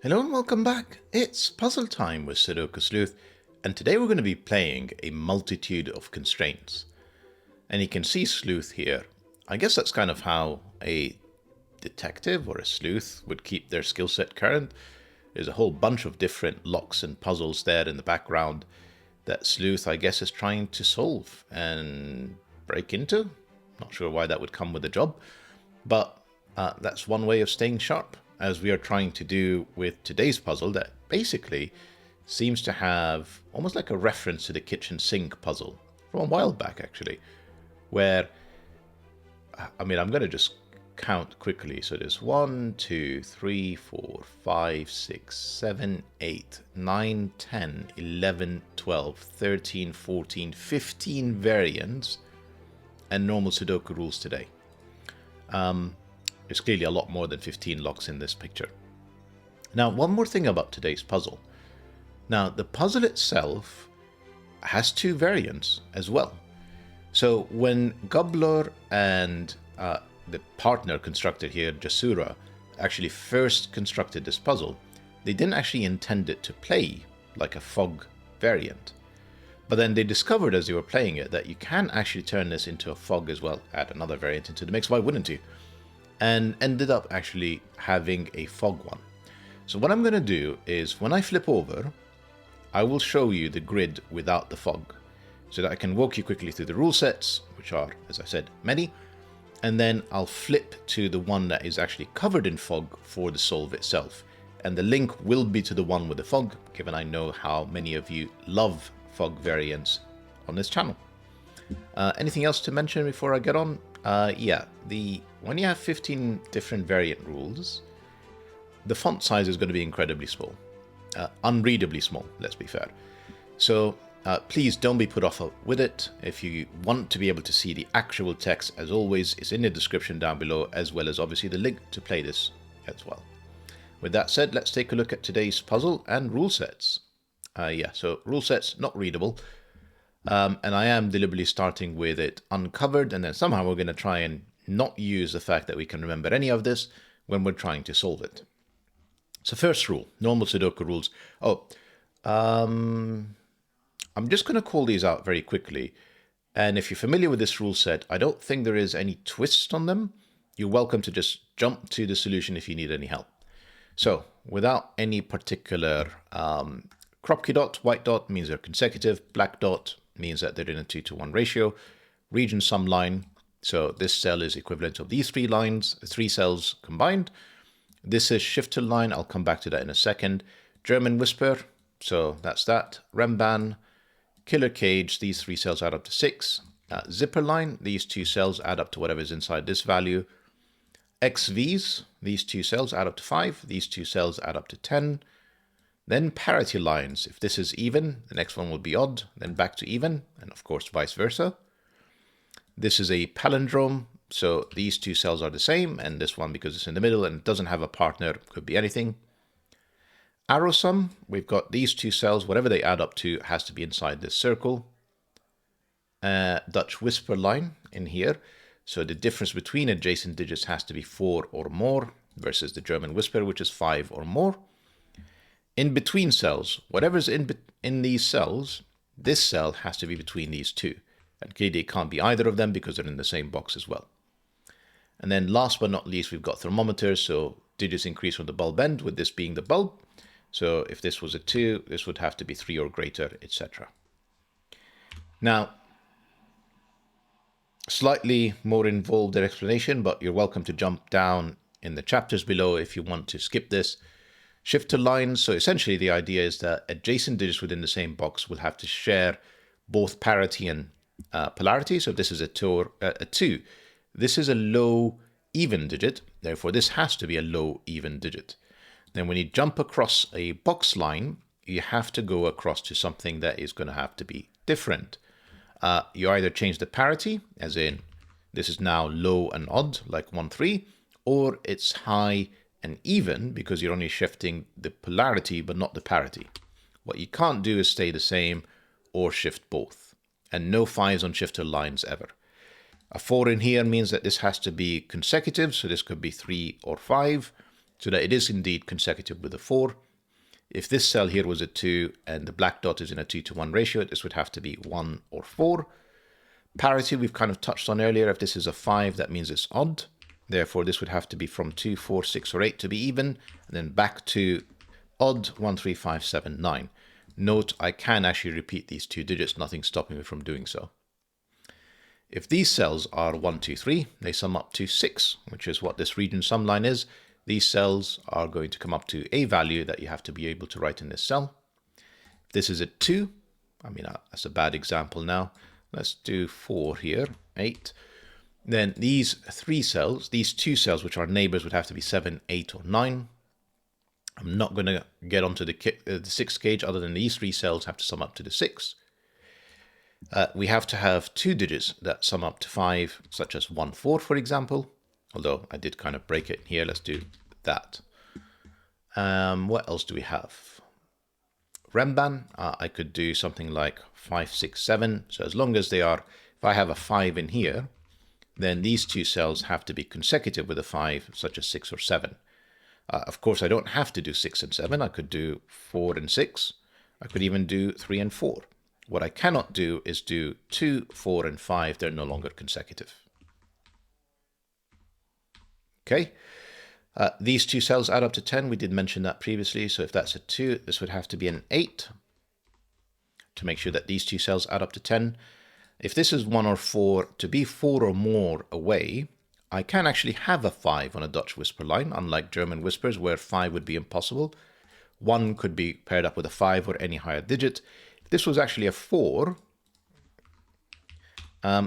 Hello and welcome back. It's puzzle time with Sudoku Sleuth, and today we're going to be playing a multitude of constraints. And you can see Sleuth here. I guess that's kind of how a detective or a sleuth would keep their skill set current. There's a whole bunch of different locks and puzzles there in the background that Sleuth, I guess, is trying to solve and break into. Not sure why that would come with the job, but that's one way of staying sharp, as we are trying to do with today's puzzle that basically seems to have almost like a reference to the kitchen sink puzzle from a while back, actually, where, I'm going to just count quickly. So there's 1, 2, 3, 4, 5, 6, 7, 8, 9, 10, 11, 12, 13, 14, 15 variants and normal Sudoku rules today. There's clearly a lot more than 15 locks in this picture. Now, one more thing about today's puzzle. Now, the puzzle itself has two variants as well. So when gUBBLOR and the partner constructed here, Jasura, actually first constructed this puzzle, they didn't actually intend it to play like a fog variant. But then they discovered as they were playing it that you can actually turn this into a fog as well, add another variant into the mix, why wouldn't you? And ended up actually having a fog one. So what I'm going to do is when I flip over, I will show you the grid without the fog, so that I can walk you quickly through the rule sets, which are, as I said, many, and then I'll flip to the one that is actually covered in fog for the solve itself. And the link will be to the one with the fog, given I know how many of you love fog variants on this channel. Anything else to mention before I get on? When you have 15 different variant rules, the font size is going to be incredibly small. Unreadably small, let's be fair. So please don't be put off with it. If you want to be able to see the actual text, as always, it's in the description down below, as well as obviously the link to play this as well. With that said, let's take a look at today's puzzle and rule sets. So rule sets, not readable. And I am deliberately starting with it uncovered, and then somehow we're going to try and not use the fact that we can remember any of this when we're trying to solve it. So first rule, normal Sudoku rules. I'm just going to call these out very quickly. And if you're familiar with this rule set, I don't think there is any twist on them. You're welcome to just jump to the solution if you need any help. So without any particular Kropki dot, white dot means they're consecutive, black dot means that they're in a 2-to-1 ratio, region sum line. So this cell is equivalent of these three cells combined. This is shifter line. I'll come back to that in a second. German whisper. So that's that. Remban, killer cage. These three cells add up to 6. Zipper line. These two cells add up to whatever's inside this value. XVs. These two cells add up to 5. These two cells add up to 10. Then parity lines. If this is even, the next one will be odd, then back to even, and of course vice versa. This is a palindrome, so these two cells are the same, and this one, because it's in the middle and it doesn't have a partner, could be anything. Arrow sum, we've got these two cells, whatever they add up to has to be inside this circle. Dutch whisper line in here, so the difference between adjacent digits has to be 4 or more, versus the German whisper, which is 5 or more. In between cells, whatever's in these cells, this cell has to be between these two. And clearly it can't be either of them because they're in the same box as well. And then last but not least, we've got thermometers. So digits increase from the bulb end, with this being the bulb. So if this was a 2, this would have to be 3 or greater, etc. Now, slightly more involved explanation, but you're welcome to jump down in the chapters below if you want to skip this. Shifter lines, so essentially the idea is that adjacent digits within the same box will have to share both parity and polarity. So if this is a 2, this is a low even digit, therefore this has to be a low even digit. Then when you jump across a box line, you have to go across to something that is going to have to be different. You either change the parity, as in this is now low and odd, like 1, 3, or it's high and even, because you're only shifting the polarity but not the parity. What you can't do is stay the same or shift both. And no 5s on shifter lines ever. A 4 in here means that this has to be consecutive, so this could be 3 or 5. so that it is indeed consecutive with a 4. If this cell here was a 2 and the black dot is in a 2-to-1 ratio, this would have to be 1 or 4. Parity we've kind of touched on earlier. If this is a 5, that means it's odd. Therefore, this would have to be from 2, 4, 6, or 8 to be even, and then back to odd 1, 3, 5, 7, 9. Note, I can actually repeat these 2 digits, nothing stopping me from doing so. If these cells are 1, 2, 3, they sum up to 6, which is what this region sum line is. These cells are going to come up to a value that you have to be able to write in this cell. If this is a 2, I mean, that's a bad example now. Let's do 4 here, 8. Then these 3 cells, these 2 cells, which are neighbors, would have to be 7, 8, or 9. I'm not going to get onto the 6th gauge other than these 3 cells have to sum up to the 6. We have to have 2 digits that sum up to 5, such as 1, 4, for example. Although I did kind of break it here. Let's do that. What else do we have? Remban, I could do something like 5, 6, 7. So as long as they are, if I have a 5 in here, then these 2 cells have to be consecutive with a 5, such as 6 or 7. Of course, I don't have to do 6 and 7. I could do 4 and 6. I could even do 3 and 4. What I cannot do is do 2, 4, and 5. They're no longer consecutive. Okay. These 2 cells add up to 10. We did mention that previously. So if that's a 2, this would have to be an 8 to make sure that these 2 cells add up to 10. If this is 1 or 4, to be 4 or more away, I can actually have a 5 on a Dutch whisper line, unlike German whispers where 5 would be impossible. 1 could be paired up with a 5 or any higher digit. If this was actually a 4,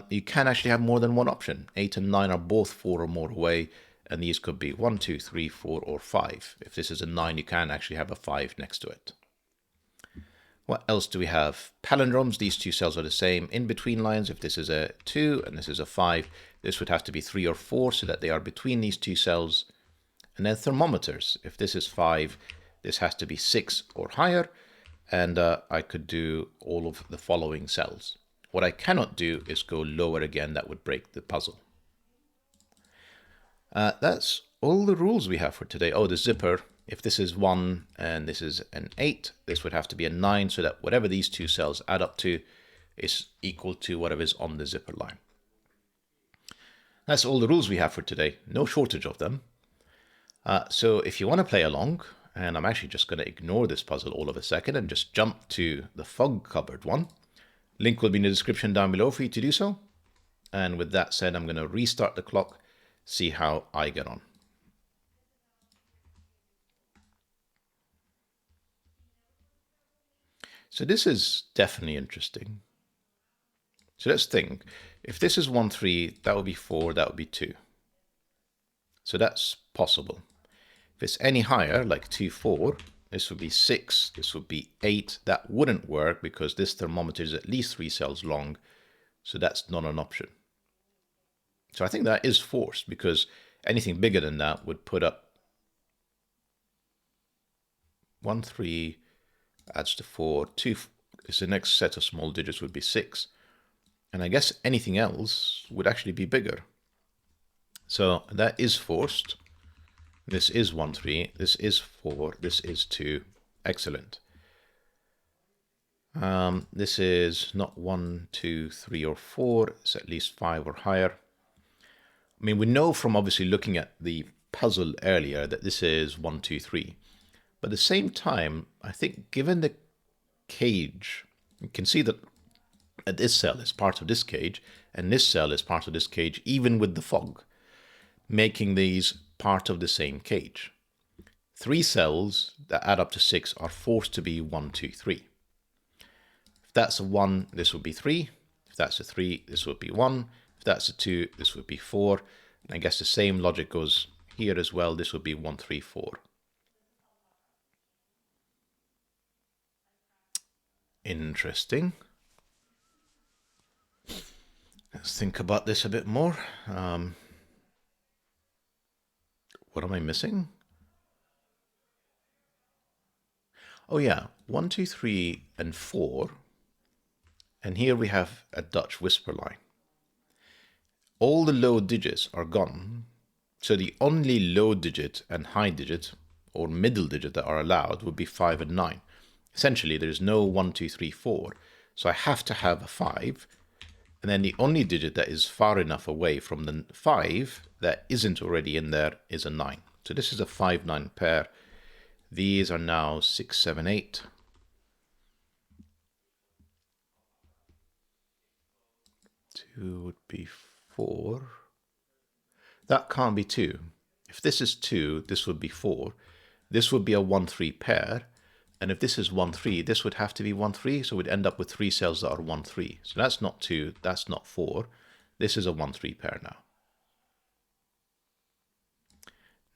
you can actually have more than one option. 8 and 9 are both 4 or more away, and these could be 1, 2, 3, 4, or 5. If this is a 9, you can actually have a 5 next to it. What else do we have? Palindromes, these 2 cells are the same. In between lines, if this is a 2 and this is a 5, this would have to be 3 or 4 so that they are between these 2 cells. And then thermometers, if this is 5, this has to be 6 or higher. And I could do all of the following cells. What I cannot do is go lower again. That would break the puzzle. That's all the rules we have for today. Oh, the zipper. If this is 1 and this is an 8, this would have to be a 9 so that whatever these 2 cells add up to is equal to whatever is on the zipper line. That's all the rules we have for today. No shortage of them. So if you want to play along, and I'm actually just going to ignore this puzzle all of a second and just jump to the fog cupboard one. Link will be in the description down below for you to do so. And with that said, I'm going to restart the clock, see how I get on. So this is definitely interesting. So let's think. If this is 1, 3, that would be 4, that would be 2. So that's possible. If it's any higher, like 2, 4, this would be 6, this would be 8. That wouldn't work because this thermometer is at least 3 cells long. So that's not an option. So I think that is forced because anything bigger than that would put up 1, 3, adds to 4, 2 is the next set of small digits would be 6. And I guess anything else would actually be bigger. So that is forced. This is 1, 3, this is 4, this is 2. Excellent. This is not 1, 2, 3, or 4. It's at least 5 or higher. I mean, we know from obviously looking at the puzzle earlier that this is 1, 2, 3. But at the same time, I think given the cage, you can see that this cell is part of this cage, and this cell is part of this cage, even with the fog, making these part of the same cage. 3 cells that add up to 6 are forced to be 1, 2, 3. If that's a 1, this would be 3. If that's a 3, this would be 1. If that's a 2, this would be 4. And I guess the same logic goes here as well. This would be 1, 3, 4. Interesting. Let's think about this a bit more. What am I missing? Oh yeah, 1, 2, 3, and 4. And here we have a Dutch whisper line. All the low digits are gone. So the only low digit and high digit or middle digit that are allowed would be 5 and 9. Essentially, there's no 1, 2, 3, 4. So I have to have a 5. And then the only digit that is far enough away from the 5 that isn't already in there is a 9. So this is a 5-9 pair. These are now 6, 7, 8. 2 would be 4. That can't be 2. If this is 2, this would be 4. This would be a 1-3 pair. And if this is 1-3, this would have to be 1-3. So we'd end up with 3 cells that are 1-3. So that's not 2. That's not 4. This is a 1-3 pair now.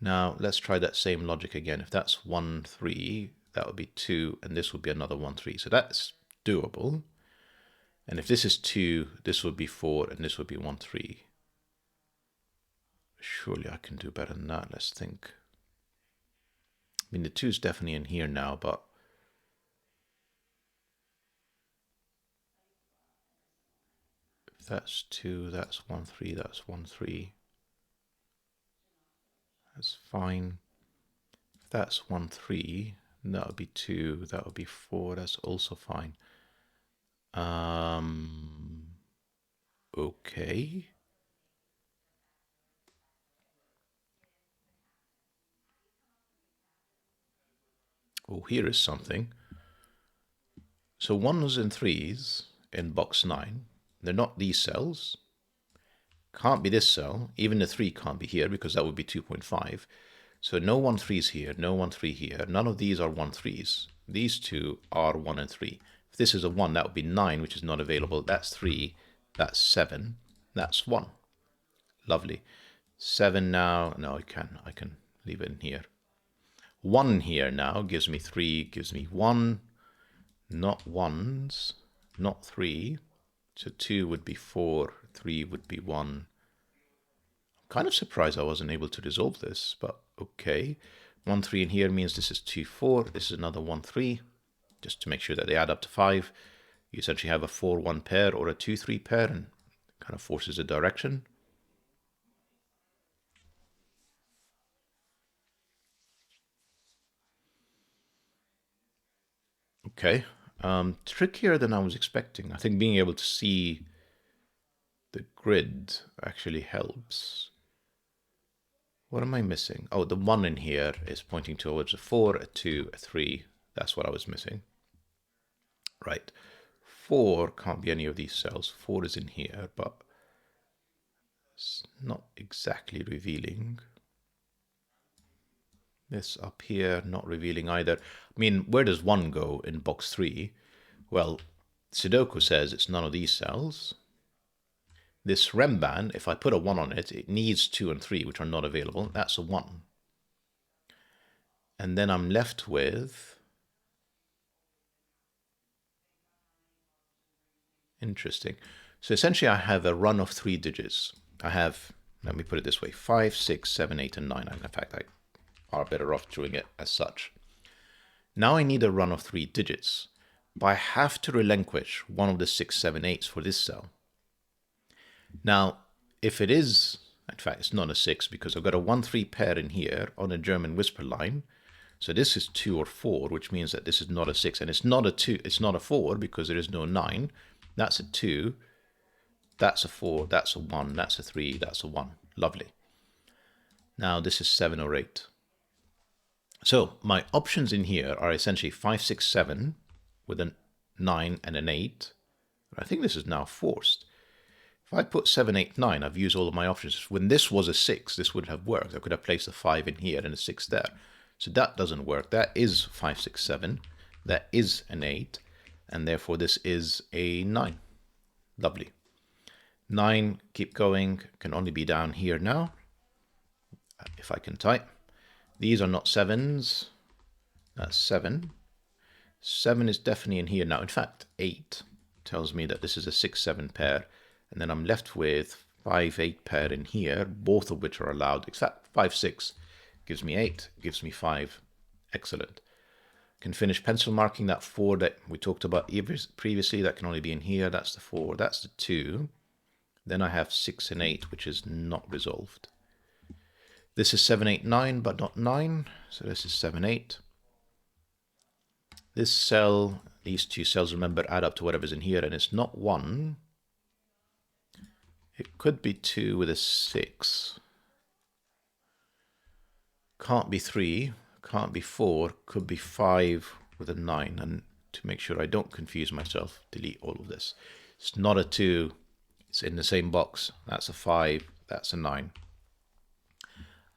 Now let's try that same logic again. If that's 1-3, that would be 2. And this would be another 1-3. So that's doable. And if this is 2, this would be 4. And this would be 1-3. Surely I can do better than that. Let's think. I mean, the 2 is definitely in here now, but if that's 2, that's 1-3, that's 1-3. That's fine. If that's 1-3, that would be 2, that would be 4, that's also fine. Okay. Oh, here is something. So 1s and 3s in box 9, they're not these cells. Can't be this cell. Even the 3 can't be here because that would be 2.5. So no 1-3s here, no 1-3 here. None of these are 1-3s. These two are 1 and 3. If this is a 1, that would be 9, which is not available. That's 3. That's 7. That's 1. Lovely. 7 now. No, I can leave it in here. 1 here now gives me 3, gives me 1. Not 1s, not 3. So 2 would be 4, 3 would be 1. I'm kind of surprised I wasn't able to resolve this, but okay. 1-3 in here means this is 2-4. This is another 1-3, just to make sure that they add up to 5. You essentially have a 4-1 pair or a 2-3 pair, and kind of forces a direction. Okay, trickier than I was expecting. I think being able to see the grid actually helps. What am I missing? Oh, the 1 in here is pointing towards a 4, a 2, a 3. That's what I was missing. Right. 4 can't be any of these cells. 4 is in here, but it's not exactly revealing. This up here, not revealing either. I mean, where does 1 go in box 3? Well, Sudoku says it's none of these cells. This rem band, if I put a 1 on it, it needs 2 and 3, which are not available. That's a 1. And then I'm left with... Interesting. So essentially I have a run of 3 digits. I have, let me put it this way, 5, 6, 7, 8, and 9. In fact, I are better off doing it as such. Now I need a run of 3 digits, but I have to relinquish one of the 6, 7, 8s for this cell. Now, if it is, in fact, it's not a 6 because I've got a 1-3 pair in here on a German whisper line. So this is 2 or 4, which means that this is not a 6, and it's not a 2, it's not a 4 because there is no 9. That's a 2, that's a 4, that's a 1, that's a 3, that's a 1. Lovely. Now this is 7 or 8. So my options in here are essentially 5, 6, 7 with a 9 and an 8. I think this is now forced. If I put 7, 8, 9, I've used all of my options. When this was a 6, this would have worked. I could have placed a 5 in here and a 6 there. So that doesn't work. That is 5, 6, 7. That is an 8. And therefore this is a 9. Lovely. 9, keep going, can only be down here now. If I can type. These are not 7s. That's 7. 7 is definitely in here now. In fact, 8 tells me that this is a 6-7 pair. And then I'm left with 5-8 pair in here, both of which are allowed, except 5-6 gives me 8, gives me 5. Excellent. Can finish pencil marking that 4 that we talked about previously. That can only be in here. That's the 4. That's the 2. Then I have 6 and 8, which is not resolved. This is 789, but not 9. So this is 78. This cell, these two cells, remember, add up to whatever's in here, and it's not 1. It could be 2 with a 6. Can't be 3. Can't be 4. Could be 5 with a 9. And to make sure I don't confuse myself, delete all of this. It's not a 2. It's in the same box. That's a 5. That's a 9.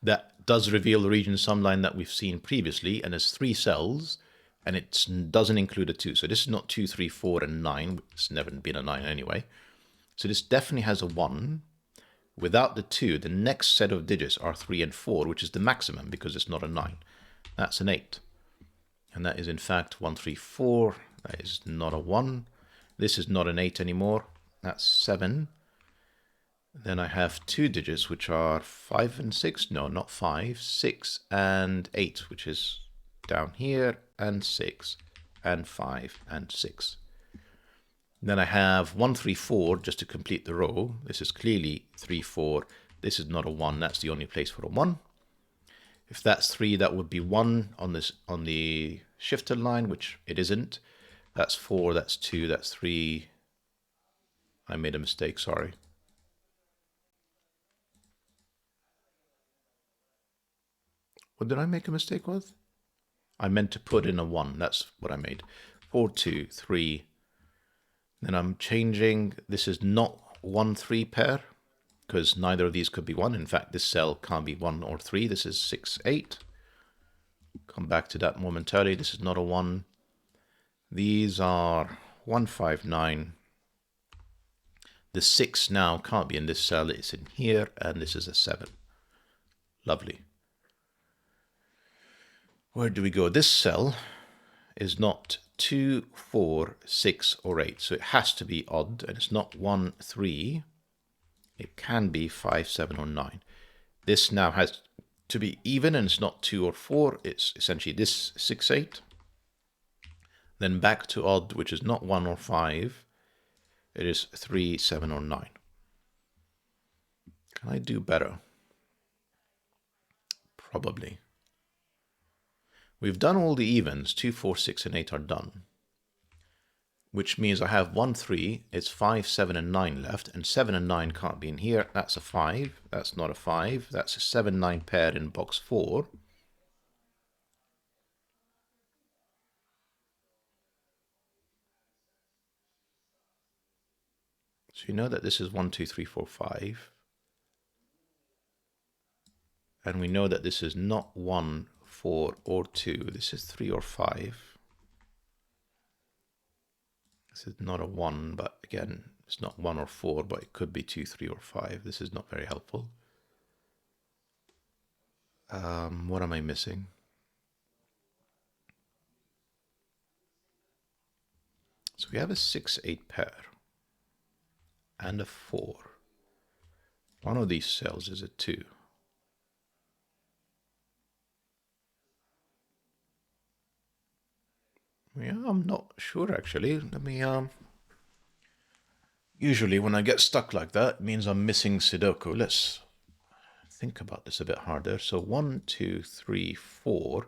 That does reveal the region sum line that we've seen previously, and there's 3 cells, and it doesn't include a 2. So this is not 2, 3, 4, and 9. It's never been a 9 anyway. So this definitely has a 1. Without the 2, the next set of digits are 3 and 4, which is the maximum because it's not a 9. That's an 8. And that is in fact 1, 3, 4. That is not a 1. This is not an 8 anymore. That's 7. Then I have 2 digits, which are 5 and 6. No, not 5. 6 and 8, which is down here, and 6 and 5 and 6. Then I have 1, 3, 4 just to complete the row. This is clearly 3, 4. This is not a 1. That's the only place for a 1. If that's 3, that would be 1 on this on the shifter line, which it isn't. That's 4. That's 2. That's 3. I made a mistake. Sorry. What did I make a mistake with? I meant to put in a 1. That's what I made. 4, 2, 3. Then I'm changing. This is not 1, 3 pair, because neither of these could be 1. In fact, this cell can't be 1 or 3. This is 6, 8. Come back to that momentarily. This is not a 1. These are 1, 5, 9. The 6 now can't be in this cell. It's in here, and this is a 7. Lovely. Where do we go? This cell is not 2, 4, 6, or 8. So it has to be odd, and it's not 1, 3. It can be 5, 7, or 9. This now has to be even, and it's not 2 or 4. It's essentially this 6, 8. Then back to odd, which is not 1 or 5. It is 3, 7, or 9. Can I do better? Probably. We've done all the evens. 2, 4, 6, and 8 are done. Which means I have 1, 3, it's 5, 7, and 9 left, and 7 and 9 can't be in here. That's a 5. That's not a 5. That's a 7, 9 pair in box 4. So you know that this is 1, 2, 3, 4, 5. And we know that this is not 1, 4, or 2. This is 3 or 5. This is not a 1, but again, it's not 1 or 4, but it could be 2, 3, or 5. This is not very helpful. What am I missing? So we have a 6, 8 pair and a 4. One of these cells is a 2. Yeah, I'm not sure actually. Let me usually when I get stuck like that, it means I'm missing Sudoku. Let's think about this a bit harder. So 1, 2, 3, 4.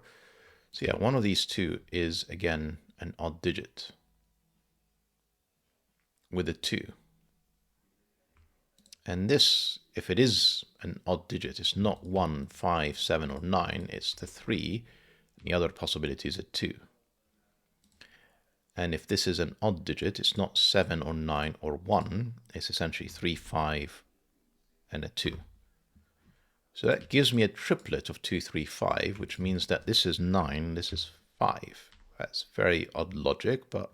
So yeah, one of these two is again an odd digit with a 2. And this, if it is an odd digit, it's not 1, 5, 7, or 9, it's the 3. The other possibility is a 2. And if this is an odd digit, it's not 7 or 9 or 1, it's essentially 3, 5, and a 2. So that gives me a triplet of 2, 3, 5, which means that this is 9, this is 5. That's very odd logic, but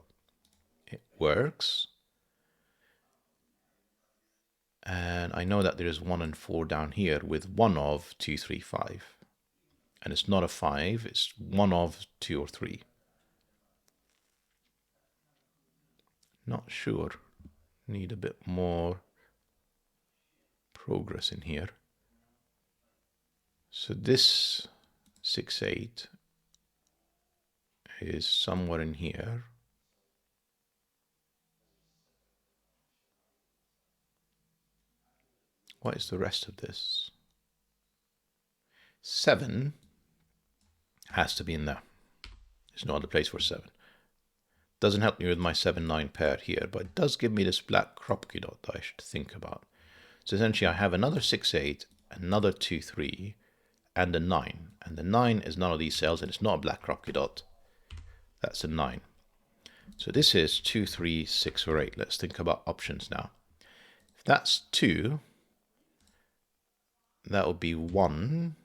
it works. And I know that there is 1 and 4 down here with 1 of 2, 3, 5. And it's not a 5, it's 1 of 2 or 3. Not sure. Need a bit more progress in here. So this 6, 8 is somewhere in here. What is the rest of this? 7 has to be in there. There's no other place for 7. Doesn't help me with my 7-9 pair here, but it does give me this black Kropki dot that I should think about. So essentially I have another 6-8, another 2-3, and a 9. And the 9 is none of these cells, and it's not a black Kropki dot. That's a 9. So this is 2, 3, 6, or 8. Let's think about options now. If that's 2, that would be 1.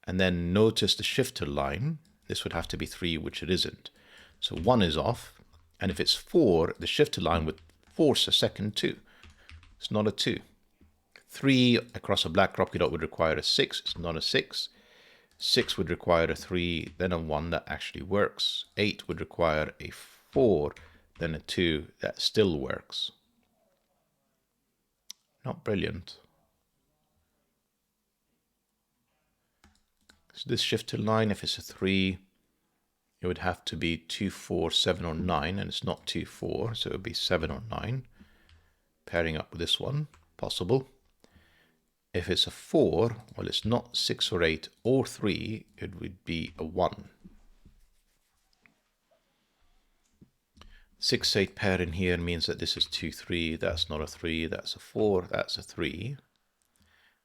And then notice the shifter line. This would have to be 3, which it isn't. So 1 is off. And if it's 4, the shifter line would force a second 2. It's not a 2. 3 across a black Kropki dot would require a 6. It's not a 6. 6 would require a 3, then a 1 that actually works. 8 would require a 4, then a 2 that still works. Not brilliant. So this shifter line, if it's a 3, it would have to be 2, 4, 7, or 9, and it's not 2, 4, so it would be 7 or 9. Pairing up with this one, possible. If it's a 4, well, it's not 6 or 8 or 3, it would be a 1. 6-8 pair in here means that this is 2, 3, that's not a 3, that's a 4, that's a 3.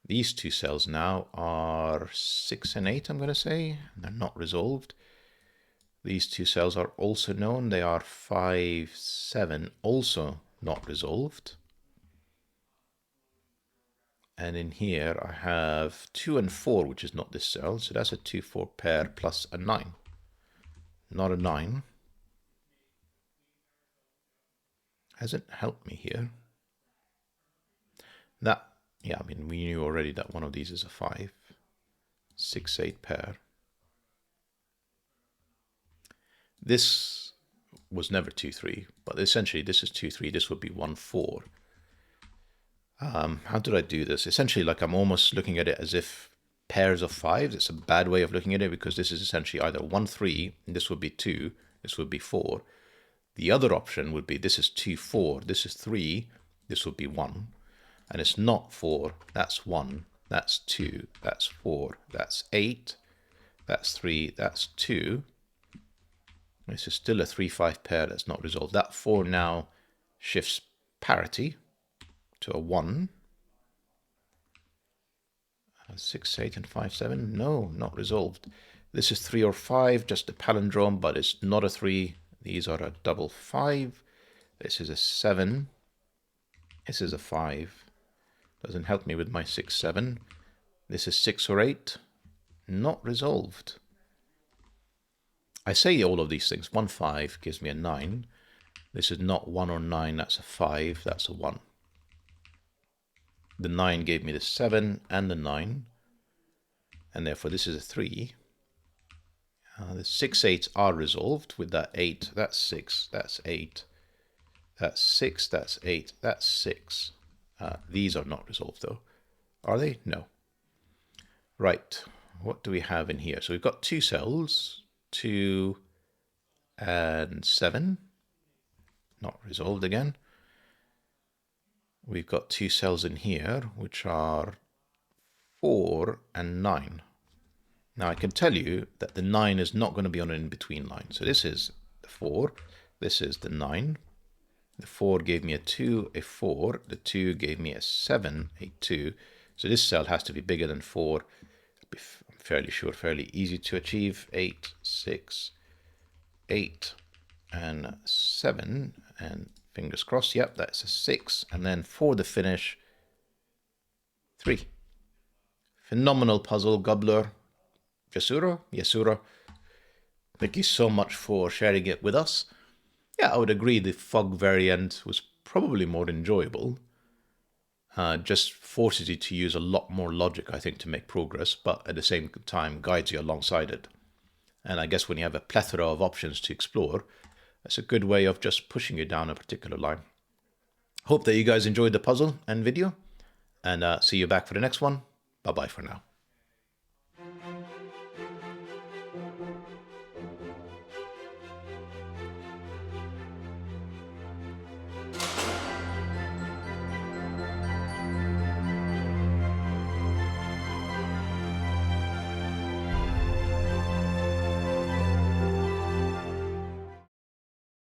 These two cells now are 6 and 8, I'm going to say. They're not resolved. These two cells are also known. They are 5, 7, also not resolved. And in here I have 2 and 4, which is not this cell. So that's a 2, 4 pair plus a 9. Not a 9. Hasn't helped me here. That, yeah, I mean, we knew already that one of these is a 5. 6, 8 pair. This was never 2, 3, but essentially this is 2, 3. This would be 1, 4. How did I do this? Essentially, like, I'm almost looking at it as if pairs of 5s. It's a bad way of looking at it because this is essentially either 1, 3, and this would be 2, this would be 4. The other option would be this is 2, 4, this is 3, this would be 1. And it's not 4, that's 1, that's 2, that's 4, that's 8, that's 3, that's 2. This is still a 3, 5 pair that's not resolved. That 4 now shifts parity to a 1. 6, 8, and 5, 7. No, not resolved. This is 3 or 5, just a palindrome, but it's not a 3. These are a double 5. This is a 7. This is a 5. Doesn't help me with my 6, 7. This is 6 or 8. Not resolved. I say all of these things. 1, 5 gives me a 9. This is not 1 or 9. That's a 5. That's a 1. The 9 gave me the 7 and the 9. And therefore this is a 3. The 6, 8s are resolved with that 8. That's 6. That's 8. That's 6. That's 8. That's 6. These are not resolved though. Are they? No. Right. What do we have in here? So we've got 2 cells. 2 and 7. Not resolved again. We've got 2 cells in here, which are 4 and 9. Now I can tell you that the 9 is not going to be on an in-between line. So this is the 4, this is the 9. The 4 gave me a 2, a 4. The 2 gave me a 7, a 2. So this cell has to be bigger than 4. I'm fairly sure, fairly easy to achieve. 8, 6, 8, and 7. And fingers crossed, yep, that's a 6. And then for the finish, 3. Phenomenal puzzle, gUBBLOR. Jasura. Thank you so much for sharing it with us. Yeah, I would agree the fog variant was probably more enjoyable. Just forces you to use a lot more logic, I think, to make progress, but at the same time guides you alongside it. And I guess when you have a plethora of options to explore, that's a good way of just pushing you down a particular line. Hope that you guys enjoyed the puzzle and video, and see you back for the next one. Bye-bye for now.